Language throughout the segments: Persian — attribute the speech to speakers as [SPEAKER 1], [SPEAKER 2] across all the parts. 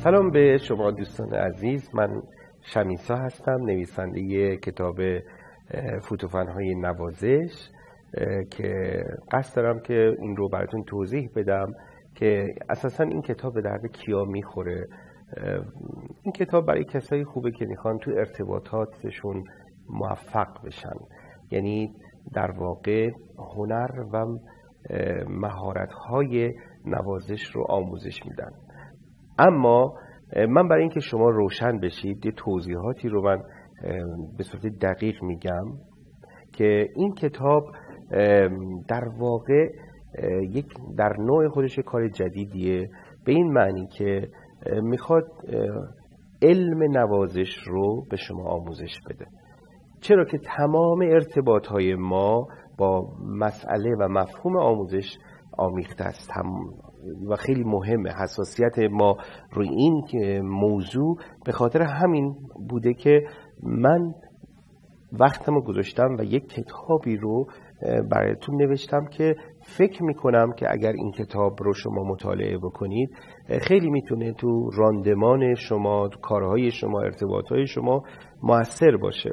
[SPEAKER 1] سلام به شما دوستان عزیز، من شمیسا هستم، نویسنده کتاب فوتوفن‌های نوازش که قصد دارم که این رو براتون توضیح بدم که اساساً این کتاب به درد کیا میخوره. این کتاب برای کسایی خوبه که میخوان تو ارتباطاتشون موفق بشن، یعنی در واقع هنر و مهارت‌های نوازش رو آموزش میدن. اما من برای اینکه شما روشن بشید یه توضیحاتی رو من به صورت دقیق میگم که این کتاب در واقع یک در نوع خودش کار جدیدیه، به این معنی که میخواد علم نوازش رو به شما آموزش بده. چرا که تمام ارتباطهای ما با مسئله و مفهوم آموزش آمیخته است و خیلی مهمه. حساسیت ما روی این موضوع به خاطر همین بوده که من وقتمو گذاشتم و یک کتابی رو براتون نوشتم که فکر میکنم که اگر این کتاب رو شما مطالعه بکنید خیلی میتونه تو راندمان شما، تو کارهای شما، ارتباطهای شما مؤثر باشه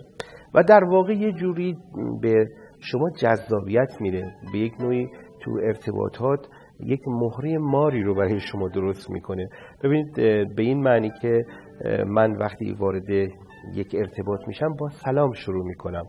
[SPEAKER 1] و در واقع یه جوری به شما جذابیت میده، به یک نوعی تو ارتباطات یک مهره ماری رو برای شما درست میکنه. ببینید به این معنی که من وقتی وارد یک ارتباط میشم با سلام شروع میکنم.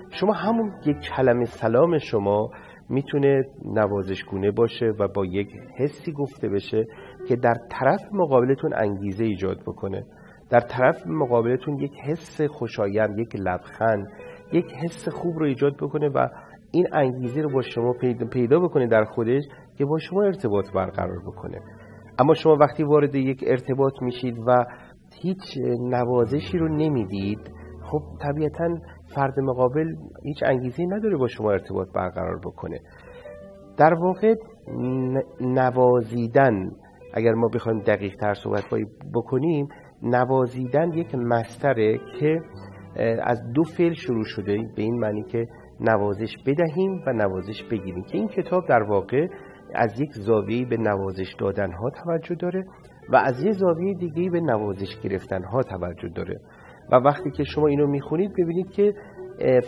[SPEAKER 1] شما همون یک کلمه سلام شما میتونه نوازشگونه باشه و با یک حسی گفته بشه که در طرف مقابلتون انگیزه ایجاد بکنه، در طرف مقابلتون یک حس خوشایند، یک لبخند، یک حس خوب رو ایجاد بکنه و این انگیزه رو با شما پیدا بکنه در خودش که با شما ارتباط برقرار بکنه. اما شما وقتی وارد یک ارتباط میشید و هیچ نوازشی رو نمیدید، خب طبیعتاً فرد مقابل هیچ انگیزه‌ای نداره با شما ارتباط برقرار بکنه. در واقع نوازیدن، اگر ما بخوایم دقیق تر صحبت بکنیم، نوازیدن یک مصدره که از دو فعل شروع شده، به این معنی که نوازش بدهیم و نوازش بگیریم، که این کتاب در واقع از یک زاویه‌ای به نوازش دادن ها توجه داره و از یک زاویه دیگه‌ای به نوازش گرفتن ها توجه داره. و وقتی که شما اینو میخونید ببینید که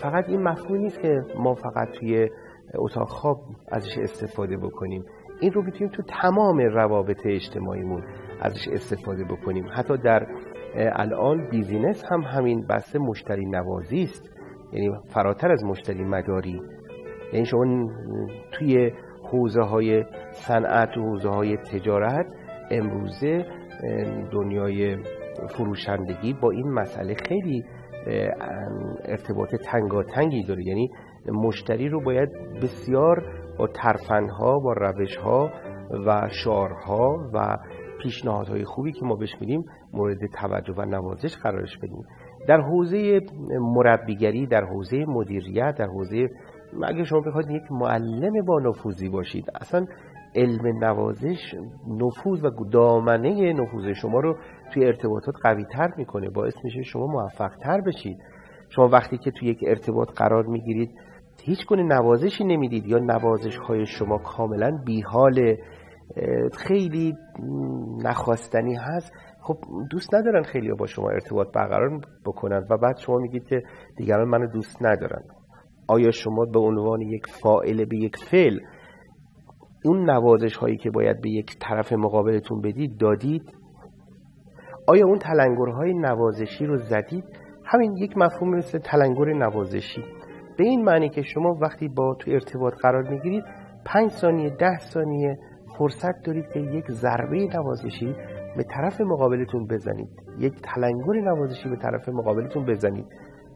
[SPEAKER 1] فقط این مفهوم نیست که ما فقط توی اتاق خواب ازش استفاده بکنیم، این رو میتونیم تو تمام روابط اجتماعیمون ازش استفاده بکنیم. حتی در الان بیزینس هم همین بحث مشتری نوازی است، یعنی فراتر از مشتری مداری. یعنی شما توی حوزه های صنعت و حوزه های تجارت امروزه دنیای فروشندگی با این مسئله خیلی ارتباط تنگاتنگی داره. یعنی مشتری رو باید بسیار با ترفندها، با روشها و شعارها و پیشنهادهای خوبی که ما بهش میدیم مورد توجه و نوازش قرارش بدیم. در حوزه مربیگری، در حوزه مدیریت، در حوزه اگه شما بخواید یک معلم با نفوذی باشید، اصلا علم نوازش نفوذ و دامنه نفوذ شما رو توی ارتباطات قوی تر میکنه، باعث میشه شما موفق تر بشید. شما وقتی که توی یک ارتباط قرار میگیرید هیچ گونه نوازشی نمیدید یا نوازش های شما کاملا بیحال، خیلی نخواستنی هست، خب دوست ندارن خیلی با شما ارتباط برقرار بکنن و بعد شما میگید که دیگران منو دوست ندارن. آیا شما به عنوان یک فاعل به یک فعل اون نوازش هایی که باید به یک طرف مقابلتون بدید دادید؟ آیا اون تلنگرهای نوازشی رو زدید؟ همین یک مفهوم مثل تلنگر نوازشی، به این معنی که شما وقتی با تو ارتباط قرار میگیرید 5 ثانیه 10 ثانیه فرصت دارید که یک ضربه نوازشی به طرف مقابلتون بزنید، یک تلنگر نوازشی به طرف مقابلتون بزنید.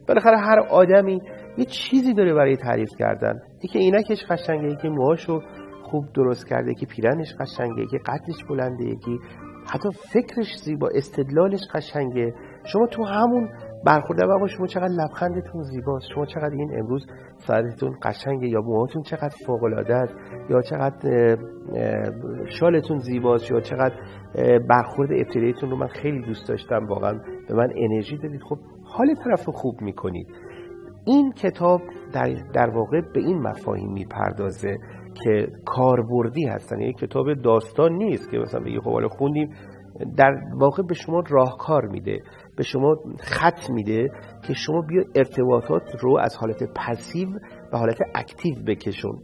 [SPEAKER 1] بالاخره هر آدمی یه چیزی داره برای تعریف کردن، یکی عینکش قشنگه، یکی موهاشو خوب درست کرده، یکی پیرنش قشنگه، یکی قدش بلنده، یکی حتی فکرش زیبا، استدلالش قشنگه. شما تو همون برخورد با شما چقدر لبخندتون زیباست، شما چقدر این امروز ساعتتون قشنگه، یا موهاتون چقدر فوق العاده است، یا چقدر شالتون زیباست، یا چقدر برخورد ابتداییتون رو من خیلی دوست داشتم، واقعا به من انرژی دادید. خب حال طرف رو خوب میکنید. این کتاب در واقع به این مفاهیم میپردازه که کاربردی هستن. یعنی کتاب داستان نیست که مثلا بگی خب حالا خوندیم در واقع به شما راهکار میده، به شما خط میده که شما بیا ارتباطات رو از حالت پسیو به حالت اکتیو بکشون.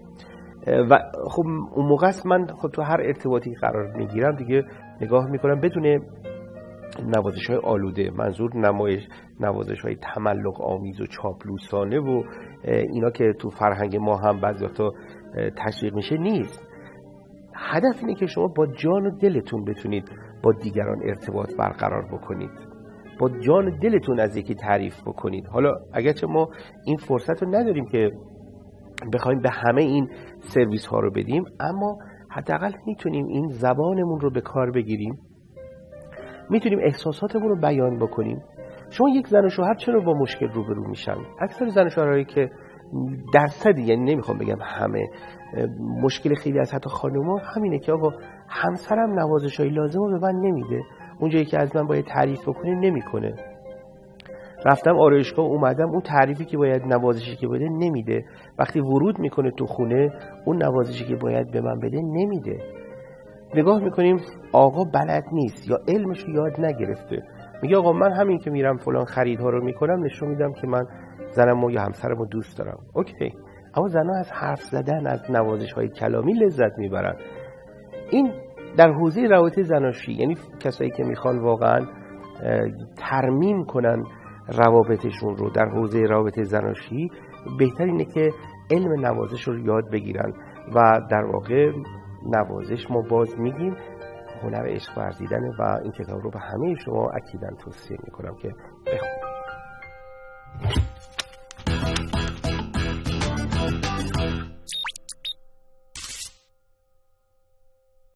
[SPEAKER 1] و خب اون موقع است من خب تو هر ارتباطی قرار میگیرم دیگه نگاه میکنم بدون نوازش‌های آلوده، منظور نوازش‌های تملق آمیز و چاپلوسانه و اینا که تو فرهنگ ما هم بعضی وقتا تشویق میشه نیست. هدف اینه که شما با جان و دلتون بتونید با دیگران ارتباط برقرار بکنید، با جان و دلتون از یکی تعریف بکنید. حالا اگرچه ما این فرصت رو نداریم که بخوایم به همه این سرویس ها رو بدیم، اما حداقل میتونیم این زبانمون رو به کار بگیریم، میتونیم احساساتمون رو بیان بکنیم. شما یک زن و شوهر چرا با مشکل روبرو میشن؟ اکثر زن و شوهرایی که درصدی، یعنی نمیخوام بگم همه، مشکل خیلی از حتی خانوما همینه که آقا همسرم نوازشای لازم رو به من نمیده، اونجایی که از من باید تعریف بکنه نمیکنه، رفتم آرایشگاه اومدم اون تعریفی که باید، نوازشی که بده نمیده، وقتی ورود میکنه تو خونه اون نوازشی که باید به من بده نمیده. نگاه میکنیم آقا بلد نیست یا علمش رو یاد نگرفته، میگه آقا من همین که میرم فلان خریدها رو میکنم نشون میدم که من زنمو یا همسرمو دوست دارم. اوکی، اما زنها از حرف زدن، از نوازش‌های کلامی لذت میبرن. این در حوزه روابط زناشویی، یعنی کسایی که میخوان واقعا ترمیم کنن روابطشون رو در حوزه روابط زناشویی، بهتر اینه که علم نوازش رو یاد بگیرن و در واقع نوازش ما باز میگیم هنر عشق ورزیدن و این کتاب رو به همه شما اکیداً توصیه میکنم که بخونید.